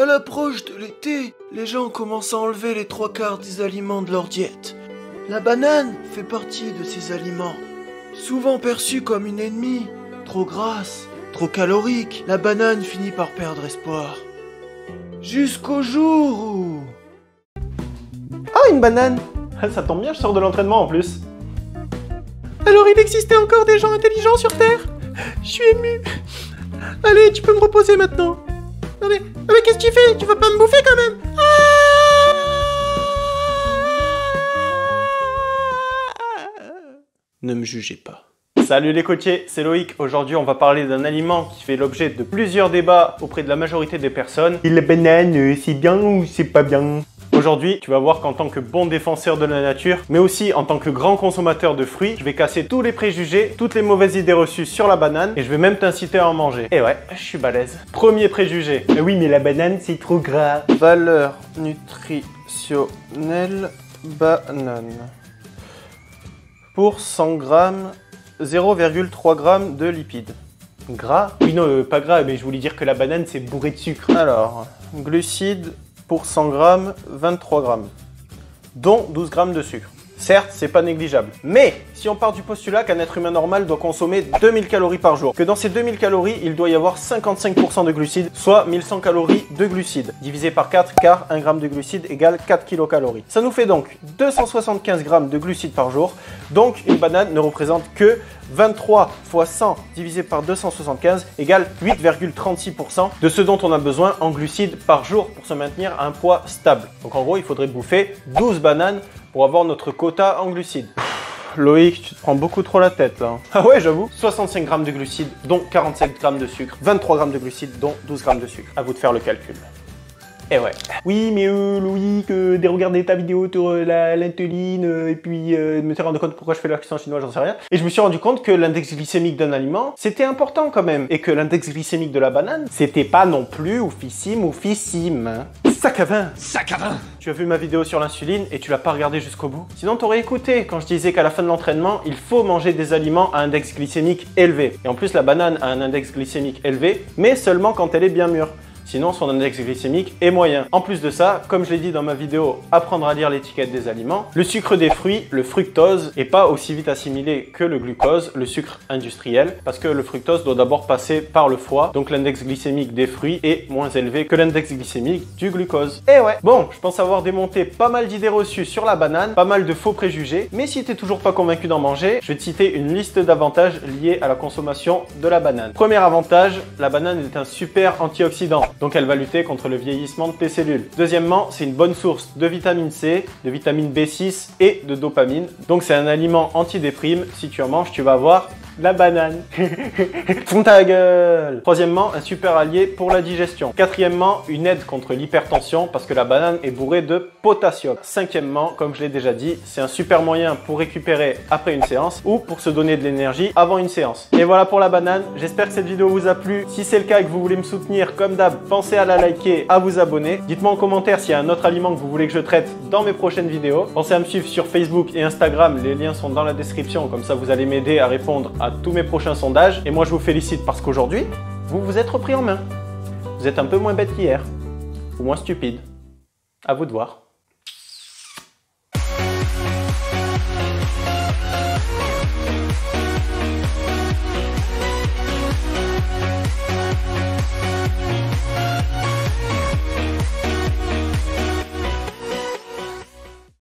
À l'approche de l'été, les gens commencent à enlever les 3/4 des aliments de leur diète. La banane fait partie de ces aliments. Souvent perçue comme une ennemie, trop grasse, trop calorique, la banane finit par perdre espoir. Jusqu'au jour où... Ah, une banane! Ça tombe bien, je sors de l'entraînement en plus. Alors il existait encore des gens intelligents sur Terre? Je suis ému. Allez, tu peux me reposer maintenant. Non mais qu'est-ce que tu fais? Tu vas pas me bouffer quand même? Ne me jugez pas. Salut les coachés, c'est Loïc. Aujourd'hui, on va parler d'un aliment qui fait l'objet de plusieurs débats auprès de la majorité des personnes. Et la banane, c'est bien ou c'est pas bien? Aujourd'hui, tu vas voir qu'en tant que bon défenseur de la nature, mais aussi en tant que grand consommateur de fruits, je vais casser tous les préjugés, toutes les mauvaises idées reçues sur la banane et je vais même t'inciter à en manger. Et ouais, je suis balèze. Premier préjugé. Oui, mais la banane, c'est trop gras. Valeur nutritionnelle banane. Pour 100 grammes, 0,3 g de lipides. Gras? Oui, non, pas gras, mais je voulais dire que la banane, c'est bourré de sucre. Alors, glucides pour 100 grammes, 23 grammes, dont 12 grammes de sucre. Certes, c'est pas négligeable. Mais si on part du postulat qu'un être humain normal doit consommer 2000 calories par jour, que dans ces 2000 calories, il doit y avoir 55% de glucides, soit 1100 calories de glucides, divisé par 4, car 1 g de glucides égale 4 kilocalories. Ça nous fait donc 275 grammes de glucides par jour, donc une banane ne représente que 23 fois 100 divisé par 275 égale 8,36% de ce dont on a besoin en glucides par jour pour se maintenir à un poids stable. Donc en gros, il faudrait bouffer 12 bananes pour avoir notre quota en glucides. Loïc, tu te prends beaucoup trop la tête là. Ah ouais, j'avoue. 65 grammes de glucides, dont 47 grammes de sucre. 23 grammes de glucides, dont 12 grammes de sucre. À vous de faire le calcul. Et ouais. Oui, mais Loïc, de regarder ta vidéo sur l'insuline et puis de me rendre compte pourquoi je fais l'accent chinois, j'en sais rien. Et je me suis rendu compte que l'index glycémique d'un aliment, c'était important quand même. Et que l'index glycémique de la banane, c'était pas non plus oufissime. Sac à vin. Sac à vin. Tu as vu ma vidéo sur l'insuline et tu l'as pas regardé jusqu'au bout? Sinon, t'aurais écouté quand je disais qu'à la fin de l'entraînement, il faut manger des aliments à index glycémique élevé. Et en plus, la banane a un index glycémique élevé, mais seulement quand elle est bien mûre. Sinon, son index glycémique est moyen. En plus de ça, comme je l'ai dit dans ma vidéo « Apprendre à lire l'étiquette des aliments », le sucre des fruits, le fructose, n'est pas aussi vite assimilé que le glucose, le sucre industriel, parce que le fructose doit d'abord passer par le foie, donc l'index glycémique des fruits est moins élevé que l'index glycémique du glucose. Et ouais, bon, je pense avoir démonté pas mal d'idées reçues sur la banane, pas mal de faux préjugés, mais si t'es toujours pas convaincu d'en manger, je vais te citer une liste d'avantages liés à la consommation de la banane. Premier avantage, la banane est un super antioxydant. Donc elle va lutter contre le vieillissement de tes cellules. Deuxièmement, c'est une bonne source de vitamine C, de vitamine B6 et de dopamine. Donc c'est un aliment antidéprime. Si tu en manges, tu vas avoir la banane. Fond ta gueule. Troisièmement, un super allié pour la digestion. Quatrièmement, une aide contre l'hypertension parce que la banane est bourrée de potassium. Cinquièmement, comme je l'ai déjà dit, c'est un super moyen pour récupérer après une séance ou pour se donner de l'énergie avant une séance. Et voilà pour la banane. J'espère que cette vidéo vous a plu. Si c'est le cas et que vous voulez me soutenir, comme d'hab, pensez à la liker, à vous abonner. Dites-moi en commentaire s'il y a un autre aliment que vous voulez que je traite dans mes prochaines vidéos. Pensez à me suivre sur Facebook et Instagram. Les liens sont dans la description. Comme ça, vous allez m'aider à répondre à tous mes prochains sondages. Et moi, je vous félicite parce qu'aujourd'hui, vous vous êtes repris en main. Vous êtes un peu moins bête qu'hier. Ou moins stupide. À vous de voir.